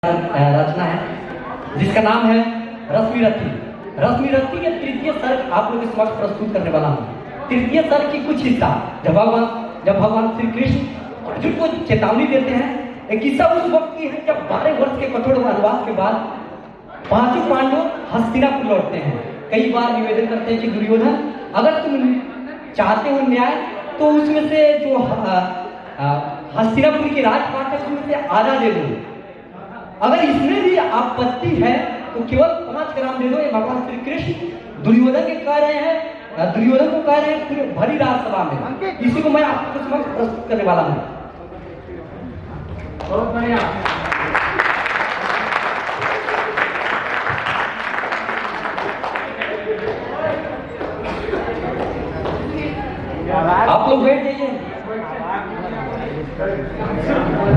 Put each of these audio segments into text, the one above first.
रचना है जिसका नाम है रश्मि रथी। रश्मि रथी के तृतीय सर्ग आप लोगों के समक्ष प्रस्तुत करने वाला हूँ। तृतीय सर्ग की कुछ हिस्सा जब भगवान श्री कृष्ण अर्जुन को चेतावनी देते हैं। एक किस्सा उस वक्त की है जब 12 वर्ष के कठोर वनवास के बाद पांचों पांडव हस्तिनापुर लौटते हैं। कई बार निवेदन करते हैं कि दुर्योधन, अगर तुम चाहते हो न्याय तो उसमें से जो हस्तिनापुर की राजपाट है उसमें से आधा दे दो। अगर इसमें भी आपत्ति है तो केवल 5 ग्राम दे दो। ये भगवान श्री कृष्ण दुर्योधन के कह रहे हैं, दुर्योधन को कह रहे हैं पूरे भरी राजसभा में। इसी को मैं आपको समक्ष प्रस्तुत करने वाला हूँ। बहुत बढ़िया। आप लोग बैठ जाइए।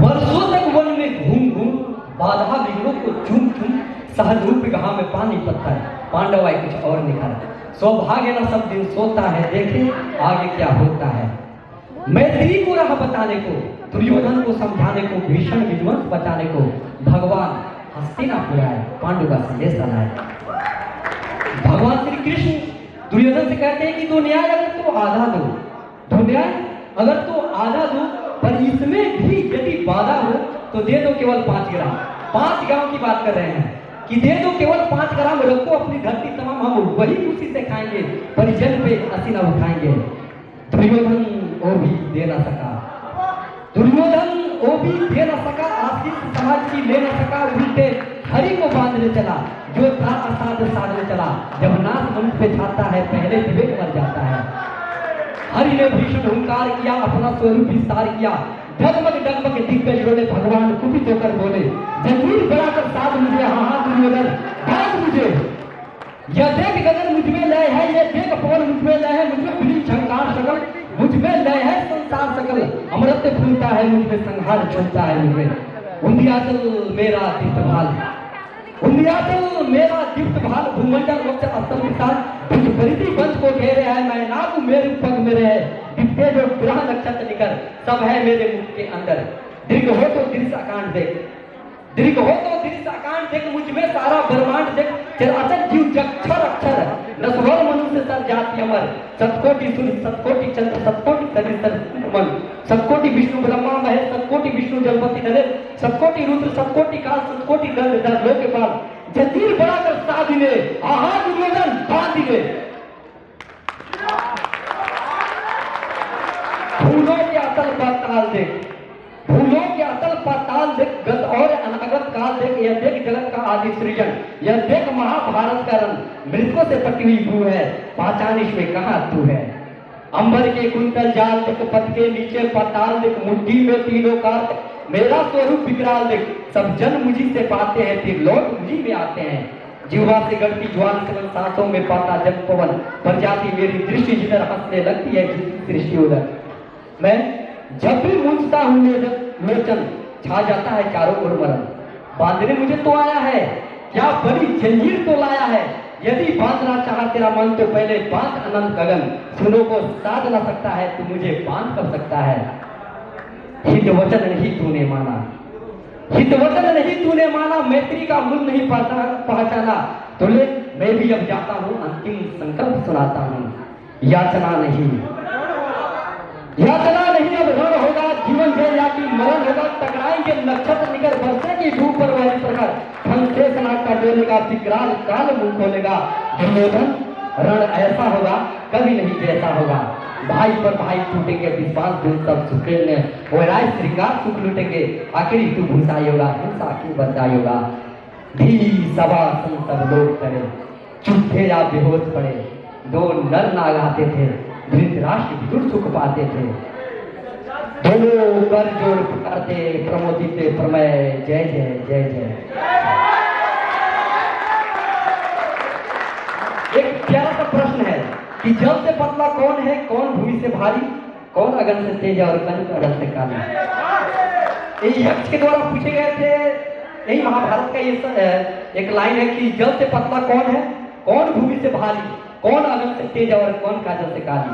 वर्षों तक वन में घूम घूम बाधा बिगड़ों को चुम चुम सहज रूप गहा में पानी पत्थर पांडव आए कुछ और निखर। सौभाग्य न सब दिन सोता है, देखे आगे क्या होता है। मैत्री को राह बताने को, दुर्योधन को समझाने को, भीषण विध्वंस बचाने को भगवान हस्तिनापुर आए, पांडु का संदेश लाए। भगवान श्री कृष्ण दुर्योधन से कहते हैं कि दो न्याय अगर तो आधा दो, दो न्याय अगर तो आधा दो, पर इसमें भी यदि बाधा हो तो दे दो केवल 5 ग्राम। 5 ग्राम की बात कर रहे हैं कि दे दो केवल 5 ग्राम, रखो अपनी धरती तमाम, हम वही खुशी से खाएंगे, परिजन पे हंसी न उठाएंगे। दुर्योधन वो भी दे न सका, दुर्योधन वो भी दे न सका, आशीष समाज की ले न सका, उल्टे हरि को बांधने चला, जो था असाध साधने चला। जब नाथ मनुष्य पे छाता है पहले विवेक मर जाता है। हरि ने भीषण हुंकार किया, अपना स्वरूप विस्तार किया, डगमग डगमग दिग्गज रोले, भगवान कुपित होकर बोले, जंजीर बढ़ाकर साध मुझे, हाँ हाँ दुर्योधन भाग मुझे। यह देख गगन मुझमें लय है, ये देख पवन मुझमें लय है, मुझमें बिजली झंकार सकल, मुझमें लय है संसार सकल, अमृत फूलता है मुझमें, संहार झूलता है मुझमें। उंधियाचल मेरा दीप्त भाल, उंधियाचल मेरा दीप्त भाल, भूमंडल वक्त अस्तल विशाल, परिधि वंश को घेरे है, मैं नाग मेरे पग मेरे है, दिव्य जो ग्रह नक्षत्र निकर सब है मेरे मुख के अंदर। दीर्घ हो तो दृश्य आकांड देख, दीर्घ हो तो दृश्य आकांड देख, मुझमें सारा ब्रह्मांड देख, चराचर जीव जक्षर अक्षर, नस्वर मनुष्य सर जाति अमर, सतकोटि सूर्य सतकोटि चंद्र सतकोटि सरिसर मन, सतकोटि विष्णु ब्रह्मा महेश, सतकोटि विष्णु जलपति नरेश, सतकोटि रुद्र सतकोटि काल, सतकोटि दंड लोक के पाल, जंजीर बढ़ाकर साधिने, आहा दुर्योधन बांधिने। भूलों के अतल पाताल देख, भूलों के अतल पाताल देख, गत और अनागत काल देख, यह देख जगत का आदि सृजन, यह देख महाभारत का रंग, मृतकों से पटी हुई भू है, पहचान इसमें कहाँ तू है। अंबर के कुंतल जाल देख, पथ के नीचे पाताल देख, मुट्ठी में तीनों काल, मेरा स्वरूप विकराल देख, सब जन मुझी से पाते हैं, फिर लौट मुझी में आते हैं। जीवा से गढ़ती ज्वाल कलन, सांसों में पाता जब पवन, प्रजाति मेरी दृष्टि जिधर हंसने लगती है सृष्टि उधर। मैं जब भी मूंझता हूँ लोचन, छा जाता है चारों ओर मरण। बांधने मुझे तो आया है, क्या बड़ी जंजीर तो लाया है, यदि बांधना चाहा तेरा मन तो पहले बांध अनंत गगन, सुनो को साध न सकता है तू मुझे बांध कर सकता है। हित वचन नहीं तूने माना, हित वचन नहीं तूने माना, मैत्री का मूल नहीं पहचाना, तो ले मैं भी अब जाता हूँ, अंतिम संकल्प सुनाता हूँ। याचना नहीं, याचना नहीं अब रण होगा, जीवन से या कि मरण होगा, टकराएंगे नक्षत्र निकर, बरसेगी धूप पर वाली प्रखर, संशेष नाग का डोलेगा, विकराल काल मुंह खोलेगा। दुर्योधन रण ऐसा होगा कभी नहीं जैसा होगा, भाई पर भाई टूटेंगे, विश्वास दिन सब सुखेलने, वैराय श्रृंगार सुख लूटेंगे, आखिरी तू भूसाई होगा, हिंसा क्यों बरदाई होगा। भी सभा सब लोग करे, चुप थे या बेहोश पड़े, 2 नर नाग आते थे, धृतराष्ट्र विदुर सुख पाते थे, दोनों कर जोड़ पुकारते, प्रमोदित प्रमय जय जय जय जय। एक प्यारा सा प्रश्न है कि जल से पतला कौन है, कौन भूमि से भारी, कौन अगन से तेज और कन अगन से काली। ये यक्ष के द्वारा पूछे गए थे। यही महाभारत का ये एक लाइन है कि जल से पतला कौन है, कौन भूमि से भारी, कौन अगन से तेज और कौन काजल से काली।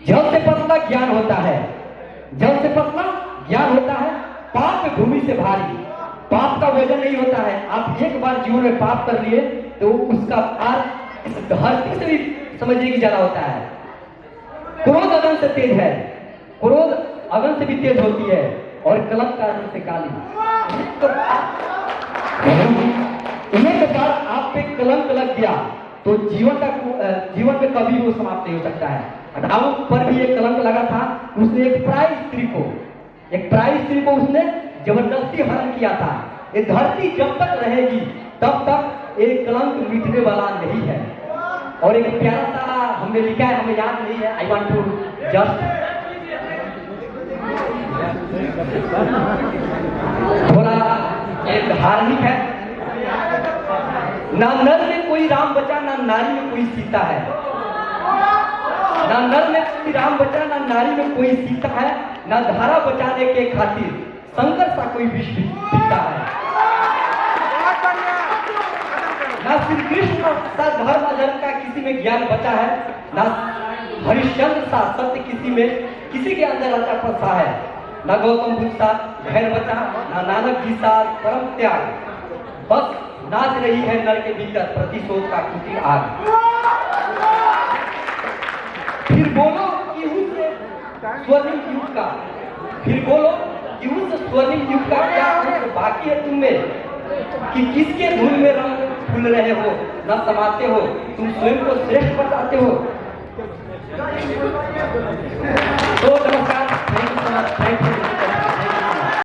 जल से पतला ज्ञान होता है, जल से पतला ज्ञान होता है, पाप भूमि से भारी, वजन नहीं होता है। आप एक बार जीवन में पाप कर लिए तो उसका पार धरती से भी समझिए कि ज्यादा होता है। क्रोध अगन से तेज है, क्रोध अगन से भी तेज होती है, और कलम का अगन से काली। तो एक बार आप पे कलंक लग गया तो जीवन में कभी वो समाप्त नहीं हो सकता है। रावण पर भी एक कलंक लगा था। उसने एक प्राय स्त्री को उसने जबरदस्ती हरण किया था। ये धरती जब तक रहेगी तब तक एक कलंक मिटने वाला नहीं है। और एक प्यारा सा हमने लिखा है, हमें याद नहीं है, आई वांट टू जस्ट थोड़ा एक धार्मिक है। ना नर में कोई राम बचा, ना नारी में कोई सीता है। ना नर में कोई राम बचा, ना नारी में कोई सीता है। ना धारा बचाने के खातिर शंकर सा कोई विष पीता है। ना श्री कृष्ण सा धर्म अधर्म का किसी में ज्ञान बचा है। ना हरिश्चंद्र सा सत्य किसी के अंदर रचा फंसा है। ना गौतम बुद्ध सा धैर्य बचा, ना नानक जी सा परम त्याग। बस नाच रही है नर के भीतर प्रतिशोध का कुटी आग। फिर बोलो कि उस स्वर्णिम युग का, फिर बोलो कि उस स्वर्णिम युग का क्या अंश बाकी है तुम में, कि किसके धुन में रंग फूल रहे हो, न समाते हो, तुम स्वयं को श्रेष्ठ बताते हो। तो नमस्कार, थैंक यू।